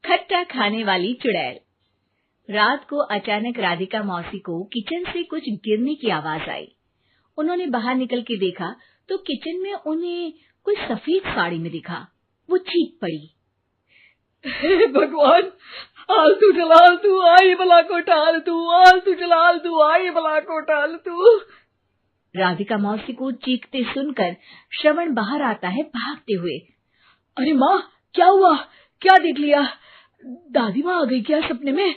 खट्टा खाने वाली चुड़ैल। रात को अचानक राधिका मौसी को किचन से कुछ गिरने की आवाज आई। उन्होंने बाहर निकल के देखा तो किचन में उन्हें कोई सफेद साड़ी में दिखा। वो चीख पड़ी, हे भगवान, आलतू जलाल तू आई बला को टाल तू, आलतू जलाल तू आई बला को टाल तू। राधिका मौसी को चीखते सुनकर श्रवण बाहर आता है भागते हुए। अरे माँ, क्या हुआ? क्या देख लिया? दादी माँ आ गई क्या सपने में?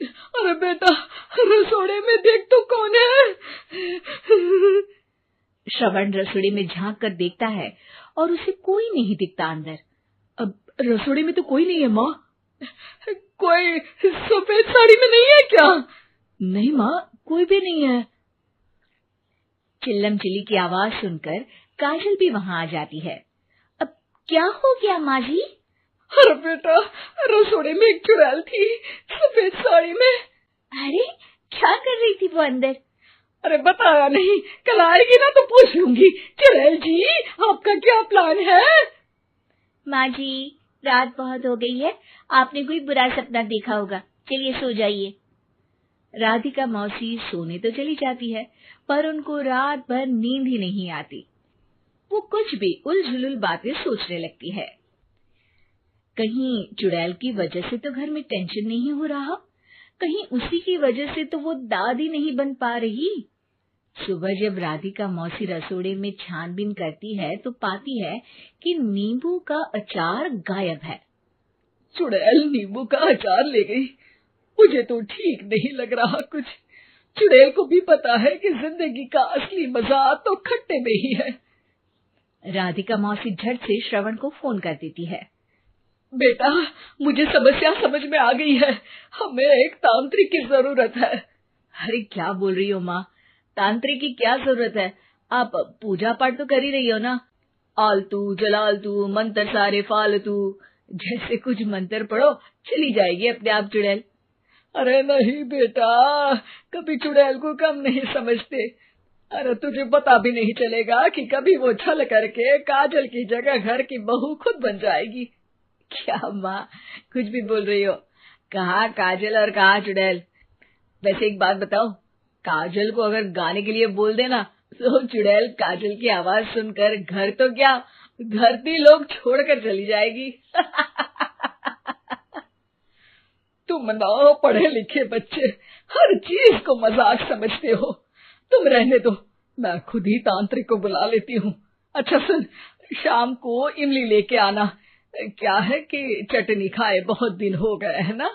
अरे बेटा, रसोड़े में देख तो कौन है? श्रवण रसोड़े में झांक कर देखता है और उसे कोई नहीं दिखता अंदर। अब रसोड़े में तो कोई नहीं है माँ। कोई सफेद साड़ी में नहीं है क्या? नहीं माँ, कोई भी नहीं है। चिल्लम चिल्ली की आवाज सुनकर काजल भी वहां आ जाती है। अब क्या हो गया माँ जी? अरे बेटा, रसोड़े में एक चुड़ैल थी सफेद साड़ी में। अरे क्या कर रही थी वो अंदर? अरे बताया नहीं, कल आएगी ना तो पूछ लूंगी। चुड़ैल जी, आपका क्या प्लान है? माँ जी, रात बहुत हो गई है, आपने कोई बुरा सपना देखा होगा, चलिए सो जाइए। राधिका मौसी सोने तो चली जाती है, पर उनको रात भर नींद ही नहीं आती। वो कुछ भी उलझुल बातें सोचने लगती है। कहीं चुड़ैल की वजह से तो घर में टेंशन नहीं हो रहा, कहीं उसी की वजह से तो वो दादी नहीं बन पा रही। सुबह जब राधिका मौसी रसोड़े में छानबीन करती है तो पाती है कि नींबू का अचार गायब है। चुड़ैल नींबू का अचार ले गई, मुझे तो ठीक नहीं लग रहा कुछ। चुड़ैल को भी पता है कि जिंदगी का असली मजा तो खट्टे में ही है। राधिका मौसी झट से श्रवण को फोन कर देती है। बेटा, मुझे समस्या समझ में आ गई है, हमें एक तांत्रिक की जरूरत है। अरे क्या बोल रही हो माँ, तांत्रिक की क्या जरूरत है? आप पूजा पाठ तो कर ही रही हो ना। आलतू जलालतू मंत्र सारे फालतू जैसे कुछ मंत्र पढ़ो, चली जाएगी अपने आप चुड़ैल। अरे नहीं बेटा, कभी चुड़ैल को कम नहीं समझते। अरे तुझे पता भी नहीं चलेगा कि कभी वो छल करके काजल की जगह घर की बहू खुद बन जाएगी। क्या माँ, कुछ भी बोल रही हो? कहाँ काजल और कहाँ चुड़ैल? वैसे एक बात बताओ, काजल को अगर गाने के लिए बोल देना तो चुड़ैल काजल की आवाज सुनकर घर तो क्या धरती लोग छोड़कर चली जाएगी। तुम ना पढ़े लिखे बच्चे हर चीज को मजाक समझते हो। तुम रहने दो, मैं खुद ही तांत्रिक को बुला लेती हूँ। अच्छा सुन, शाम को इमली लेके आना। क्या है कि चटनी खाए बहुत दिन हो गए है ना?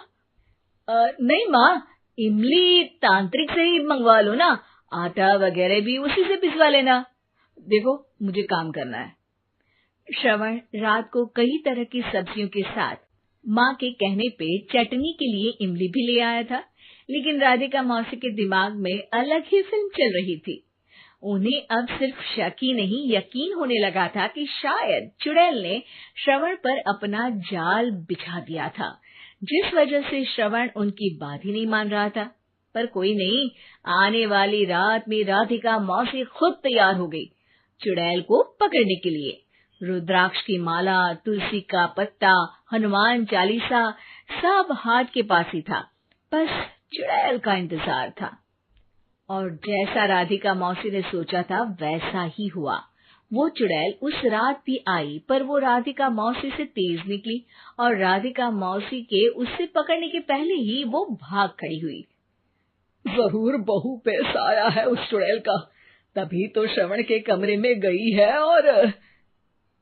नहीं माँ, इमली तांत्रिक से ही मंगवा लो ना, आटा वगैरह भी उसी से पिसवा लेना। देखो मुझे काम करना है। श्रवण रात को कई तरह की सब्जियों के साथ माँ के कहने पे चटनी के लिए इमली भी ले आया था, लेकिन राधिका मौसी के दिमाग में अलग ही फिल्म चल रही थी। उन्हें अब सिर्फ शक ही नहीं यकीन होने लगा था कि शायद चुड़ैल ने श्रवण पर अपना जाल बिछा दिया था, जिस वजह से श्रवण उनकी बात ही नहीं मान रहा था। पर कोई नहीं, आने वाली रात में राधिका मौसी खुद तैयार हो गई चुड़ैल को पकड़ने के लिए। रुद्राक्ष की माला, तुलसी का पत्ता, हनुमान चालीसा सब हाथ के पास ही था, बस चुड़ैल का इंतजार था। और जैसा राधिका मौसी ने सोचा था वैसा ही हुआ। वो चुड़ैल उस रात भी आई, पर वो राधिका मौसी से तेज निकली और राधिका मौसी के उससे पकड़ने के पहले ही वो भाग खड़ी हुई। जरूर बहू पे साया है उस चुड़ैल का, तभी तो श्रवण के कमरे में गई है। और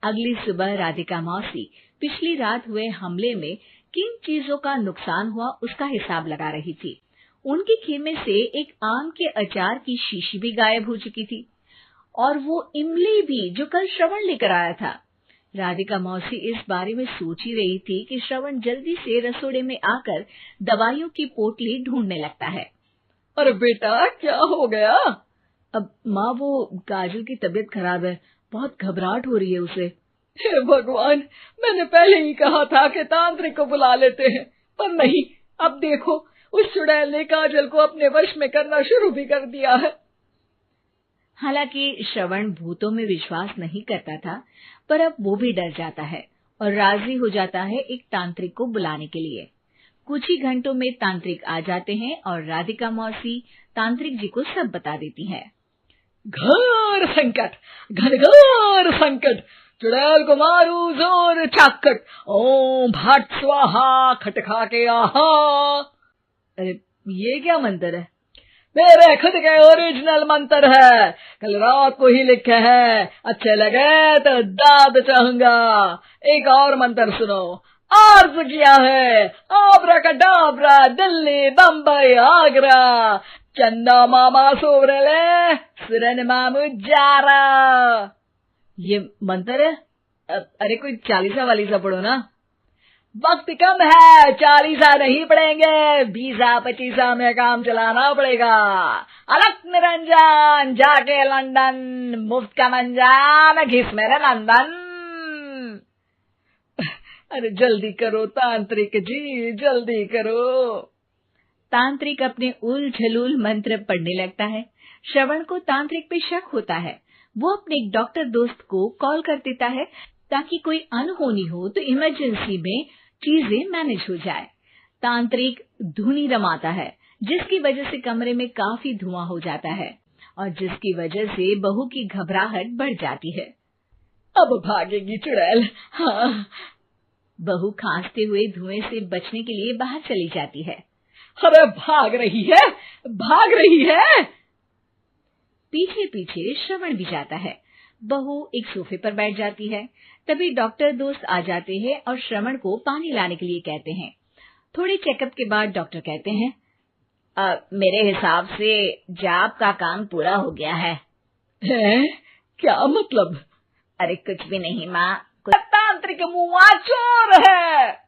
अगली सुबह राधिका मौसी पिछली रात हुए हमले में किन चीजों का नुकसान हुआ उसका हिसाब लगा रही थी। उनके खेमे से एक आम के अचार की शीशी भी गायब हो चुकी थी और वो इमली भी जो कल श्रवण लेकर आया था। राधिका मौसी इस बारे में सोच ही रही थी कि श्रवण जल्दी से रसोड़े में आकर दवाइयों की पोटली ढूंढने लगता है। अरे बेटा, क्या हो गया? अब माँ, वो काजल की तबीयत खराब है, बहुत घबराहट हो रही है उसे। हे भगवान, मैंने पहले ही कहा था कि तांत्रिक को बुला लेते हैं, पर नहीं, अब देखो उस चुड़ैल ने काजल को अपने वश में करना शुरू भी कर दिया है। हालांकि श्रवण भूतों में विश्वास नहीं करता था, पर अब वो भी डर जाता है और राजी हो जाता है एक तांत्रिक को बुलाने के लिए। कुछ ही घंटों में तांत्रिक आ जाते हैं और राधिका मौसी तांत्रिक जी को सब बता देती है। घोर संकट, घनघोर संकट, चुड़ैल को मारू जोर चाकट, ओम भट स्वाहा खटखा के आहा। अरे ये क्या मंत्र है? मेरे खुद के ओरिजिनल मंत्र है, कल रात को ही लिखे हैं, अच्छे लगे तो दाद चाहूंगा। एक और मंत्र सुनो। अर्ज किया है आब्राकडाब्रा, दिल्ली बम्बई आगरा, चंदा मामा सोरले सुरन मामू जारा। ये मंत्र है? अरे कोई 40 वालीसा पढ़ो ना। वक्त कम है, 40 नहीं पड़ेंगे, 20-25 में काम चलाना पड़ेगा। अलग निरंजन जाके लंदन, मुफ्त का मंजान घिस मेरे नंदन। अरे जल्दी करो तांत्रिक जी, जल्दी करो। तांत्रिक अपने उल झलूल मंत्र पढ़ने लगता है। श्रवण को तांत्रिक पे शक होता है। वो अपने एक डॉक्टर दोस्त को कॉल कर देता है ताकि कोई अनहोनी हो तो इमरजेंसी में चीजें मैनेज हो जाए। तांत्रिक धुनी रमाता है, जिसकी वजह से कमरे में काफी धुआं हो जाता है और जिसकी वजह से बहू की घबराहट बढ़ जाती है। अब भागेगी चुड़ैल। हाँ। बहू खांसते हुए धुएं से बचने के लिए बाहर चली जाती है। अरे भाग रही है, भाग रही है। पीछे पीछे श्रवण भी जाता है। बहू एक सोफे पर बैठ जाती है। तभी डॉक्टर दोस्त आ जाते हैं और श्रवण को पानी लाने के लिए कहते हैं। थोड़े चेकअप के बाद डॉक्टर कहते हैं, मेरे हिसाब से जाप का काम पूरा हो गया है। क्या मतलब? अरे कुछ भी नहीं माँ, तांत्रिक मुआ चोर है।